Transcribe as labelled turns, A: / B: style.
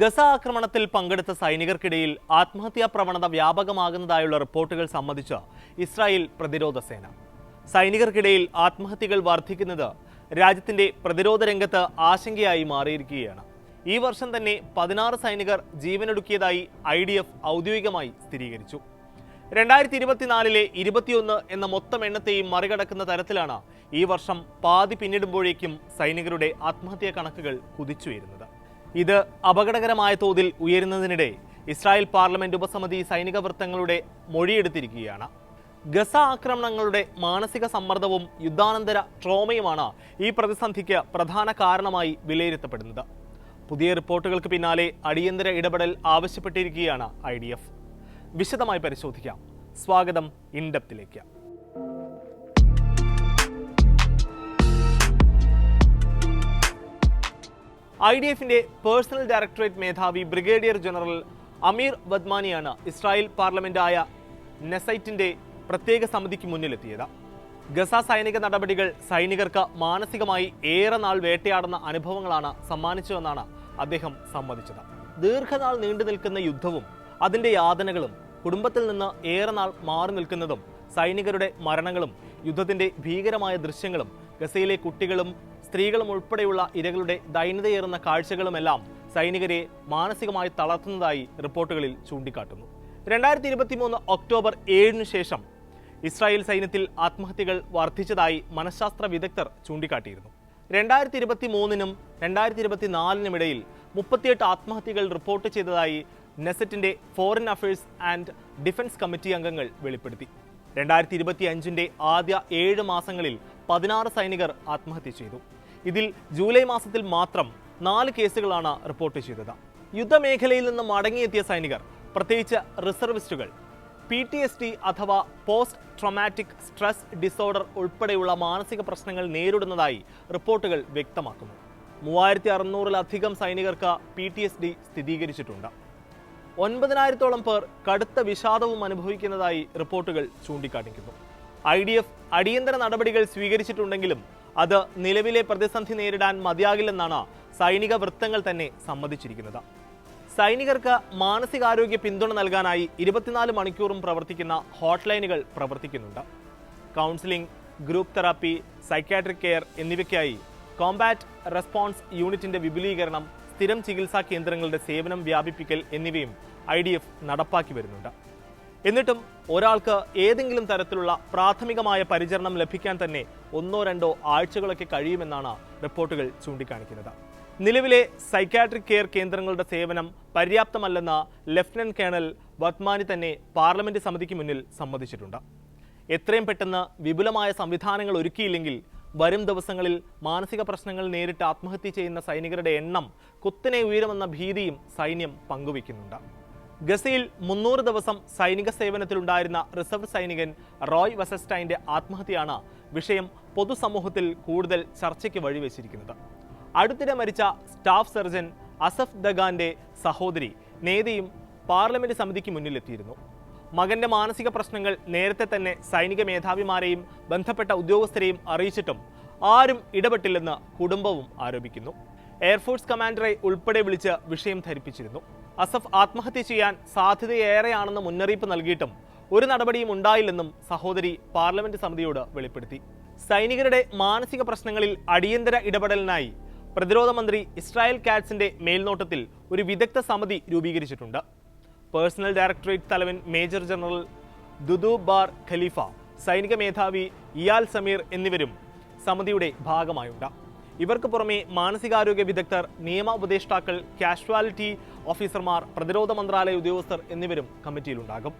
A: Gaza ആക്രമണത്തിൽ പങ്കെടുത്ത സൈനികർക്കിടയിൽ ആത്മഹത്യാ പ്രവണത വ്യാപകമാകുന്നതായുള്ള റിപ്പോർട്ടുകൾ സമ്മതിച്ച് ഇസ്രായേൽ പ്രതിരോധ സേന. സൈനികർക്കിടയിൽ ആത്മഹത്യകൾ വർദ്ധിക്കുന്നത് രാജ്യത്തിന്റെ പ്രതിരോധ രംഗത്ത് ആശങ്കയായി മാറിയിരിക്കുകയാണ്. ഈ വർഷം തന്നെ 16 സൈനികർ ജീവനൊടുക്കിയതായി IDF ഔദ്യോഗികമായി സ്ഥിരീകരിച്ചു. 2024-ലെ 21 എന്ന മൊത്തം എണ്ണത്തെയും മറികടക്കുന്ന തരത്തിലാണ് ഈ വർഷം പാതി പിന്നിടുമ്പോഴേക്കും സൈനികരുടെ ആത്മഹത്യാ കണക്കുകൾ കുതിച്ചുയരുന്നത്. ഇത് അപകടകരമായ തോതിൽ ഉയരുന്നതിനിടെ ഇസ്രായേൽ പാർലമെന്റ് ഉപസമിതി സൈനിക വൃത്തങ്ങളുടെ മൊഴിയെടുത്തിരിക്കുകയാണ്. ഗസ ആക്രമണങ്ങളുടെ മാനസിക സമ്മർദ്ദവും യുദ്ധാനന്തര ട്രോമയുമാണ് ഈ പ്രതിസന്ധിക്ക് പ്രധാന കാരണമായി വിലയിരുത്തപ്പെടുന്നത്. പുതിയ റിപ്പോർട്ടുകൾക്ക് പിന്നാലെ അടിയന്തര ഇടപെടൽ ആവശ്യപ്പെട്ടിരിക്കുകയാണ് IDF. വിശദമായി പരിശോധിക്കാം. സ്വാഗതം ഇൻഡെപ്തിലേക്ക്. IDFന്റെ പേഴ്സണൽ ഡയറക്ടറേറ്റ് മേധാവി ബ്രിഗേഡിയർ ജനറൽ അമീർ വദ്മാനിയാണ് ഇസ്രായേൽ പാർലമെന്റായ നെസൈറ്റിന്റെ പ്രത്യേക സമിതിക്ക് മുന്നിലെത്തിയത്. ഗസ സൈനിക നടപടികൾ സൈനികർക്ക് മാനസികമായി ഏറെ നാൾ വേട്ടയാടുന്ന അനുഭവങ്ങളാണ് സമ്മാനിച്ചതെന്നാണ് അദ്ദേഹം സമ്മതിച്ചത്. ദീർഘനാൾ നീണ്ടു നിൽക്കുന്ന യുദ്ധവും അതിന്റെ യാതനകളും കുടുംബത്തിൽ നിന്ന് ഏറെ നാൾ മാറി നിൽക്കുന്നതും സൈനികരുടെ മരണങ്ങളും യുദ്ധത്തിന്റെ ഭീകരമായ ദൃശ്യങ്ങളും ഗസയിലെ കുട്ടികളും സ്ത്രീകളും ഉൾപ്പെടെയുള്ള ഇരകളുടെ ദൈന്യതയേറുന്ന കാഴ്ചകളുമെല്ലാം സൈനികരെ മാനസികമായി തളർത്തുന്നതായി റിപ്പോർട്ടുകളിൽ ചൂണ്ടിക്കാട്ടുന്നു. 2023 ഒക്ടോബർ 7 ശേഷം ഇസ്രായേൽ സൈന്യത്തിൽ ആത്മഹത്യകൾ വർദ്ധിച്ചതായി മനഃശാസ്ത്ര വിദഗ്ധർ ചൂണ്ടിക്കാട്ടിയിരുന്നു. 2023-നും 2024-നും ഇടയിൽ 38 ആത്മഹത്യകൾ റിപ്പോർട്ട് ചെയ്തതായി നെസറ്റിന്റെ foreign affairs and defence committee അംഗങ്ങൾ വെളിപ്പെടുത്തി. 2025-ന്റെ ആദ്യ 7 മാസങ്ങളിൽ 16 സൈനികർ ആത്മഹത്യ ചെയ്തു. ഇതിൽ ജൂലൈ മാസത്തിൽ മാത്രം 4 കേസുകളാണ് റിപ്പോർട്ട് ചെയ്തത്. യുദ്ധമേഖലയിൽ നിന്ന് മടങ്ങിയെത്തിയ സൈനികർ, പ്രത്യേകിച്ച് റിസർവിസ്റ്റുകൾ, PTSD അഥവാ പോസ്റ്റ് ട്രോമാറ്റിക് സ്ട്രെസ് ഡിസോർഡർ ഉൾപ്പെടെയുള്ള മാനസിക പ്രശ്നങ്ങൾ നേരിടുന്നതായി റിപ്പോർട്ടുകൾ വ്യക്തമാക്കുന്നു. 3600-ലധികം സൈനികർക്ക് PTSD സ്ഥിരീകരിച്ചിട്ടുണ്ട്. 9000-ഓളം പേർ കടുത്ത വിഷാദവും അനുഭവിക്കുന്നതായി റിപ്പോർട്ടുകൾ ചൂണ്ടിക്കാണിക്കുന്നു. IDF അടിയന്തര നടപടികൾ സ്വീകരിച്ചിട്ടുണ്ടെങ്കിലും അത് നിലവിലെ പ്രതിസന്ധി നേരിടാൻ മതിയാകില്ലെന്നാണ് സൈനിക വൃത്തങ്ങൾ തന്നെ സമ്മതിച്ചിരിക്കുന്നത്. സൈനികർക്ക് മാനസികാരോഗ്യ പിന്തുണ നൽകാനായി 24 മണിക്കൂറും പ്രവർത്തിക്കുന്ന ഹോട്ട്ലൈനുകൾ പ്രവർത്തിക്കുന്നുണ്ട്. Counselling, group therapy, psychiatric care എന്നിവയ്ക്കായി കോംബാറ്റ് റെസ്പോൺസ് യൂണിറ്റിന്റെ വിപുലീകരണം, സ്ഥിരം ചികിത്സാ കേന്ദ്രങ്ങളുടെ സേവനം വ്യാപിപ്പിക്കൽ എന്നിവയും IDF നടപ്പാക്കി വരുന്നുണ്ട്. എന്നിട്ടും ഒരാൾക്ക് ഏതെങ്കിലും തരത്തിലുള്ള പ്രാഥമികമായ പരിചരണം ലഭിക്കാൻ തന്നെ 1-2 ആഴ്ചകളൊക്കെ കഴിയുമെന്നാണ് റിപ്പോർട്ടുകൾ ചൂണ്ടിക്കാണിക്കുന്നത്. നിലവിലെ സൈക്യാട്രിക് കെയർ കേന്ദ്രങ്ങളുടെ സേവനം പര്യാപ്തമല്ലെന്ന് ലഫ്റ്റനന്റ് കേണൽ വദ്മാനി തന്നെ പാർലമെന്റ് സമിതിക്ക് മുന്നിൽ സമ്മതിച്ചിട്ടുണ്ട്. എത്രയും പെട്ടെന്ന് വിപുലമായ സംവിധാനങ്ങൾ ഒരുക്കിയില്ലെങ്കിൽ വരും ദിവസങ്ങളിൽ മാനസിക പ്രശ്നങ്ങൾ നേരിട്ട് ആത്മഹത്യ ചെയ്യുന്ന സൈനികരുടെ എണ്ണം കുത്തനെ ഉയരുമെന്ന ഭീതിയും സൈന്യം പങ്കുവയ്ക്കുന്നുണ്ട്. ഗസയിൽ 300 ദിവസം സൈനിക സേവനത്തിലുണ്ടായിരുന്ന റിസർവ് സൈനികൻ റോയ് വസസ്റ്റൈന്റെ ആത്മഹത്യയാണ് വിഷയം പൊതുസമൂഹത്തിൽ കൂടുതൽ ചർച്ചയ്ക്ക് വഴിവെച്ചിരിക്കുന്നത്. അടുത്തിടെ മരിച്ച സ്റ്റാഫ് സർജൻ അസഫ് ദഗാന്റെ സഹോദരി നേതയും പാർലമെന്റ് സമിതിക്ക് മുന്നിലെത്തിയിരുന്നു. മകന്റെ മാനസിക പ്രശ്നങ്ങൾ നേരത്തെ തന്നെ സൈനിക മേധാവിമാരെയും ബന്ധപ്പെട്ട ഉദ്യോഗസ്ഥരെയും അറിയിച്ചിട്ടും ആരും ഇടപെട്ടില്ലെന്ന് കുടുംബവും ആരോപിക്കുന്നു. എയർഫോഴ്സ് കമാൻഡറെ ഉൾപ്പെടെ വിളിച്ച് വിഷയം ധരിപ്പിച്ചിരുന്നു. അസഫ് ആത്മഹത്യ ചെയ്യാൻ സാധ്യതയേറെയാണെന്ന് മുന്നറിയിപ്പ് നൽകിയിട്ടും ഒരു നടപടിയും ഉണ്ടായില്ലെന്നും സഹോദരി പാർലമെന്റ് സമിതിയോട് വെളിപ്പെടുത്തി. സൈനികരുടെ മാനസിക പ്രശ്നങ്ങളിൽ അടിയന്തര ഇടപെടലിനായി പ്രതിരോധ മന്ത്രി ഇസ്രായേൽ കാറ്റ്സിന്റെ മേൽനോട്ടത്തിൽ ഒരു വിദഗ്ധ സമിതി രൂപീകരിച്ചിട്ടുണ്ട്. പേഴ്സണൽ ഡയറക്ടറേറ്റ് തലവൻ മേജർ ജനറൽ ദുദു ബാർ ഖലീഫ, സൈനിക മേധാവി ഇയാൽ സമീർ എന്നിവരും സമിതിയുടെ ഭാഗമായുണ്ട്. ഇവർക്ക് പുറമെ മാനസികാരോഗ്യ വിദഗ്ധർ, നിയമ ഉപദേഷ്ടാക്കൾ, കാഷ്വാലിറ്റി ഓഫീസർമാർ, പ്രതിരോധ മന്ത്രാലയ ഉദ്യോഗസ്ഥർ എന്നിവരും കമ്മിറ്റിയിലുണ്ടാകും.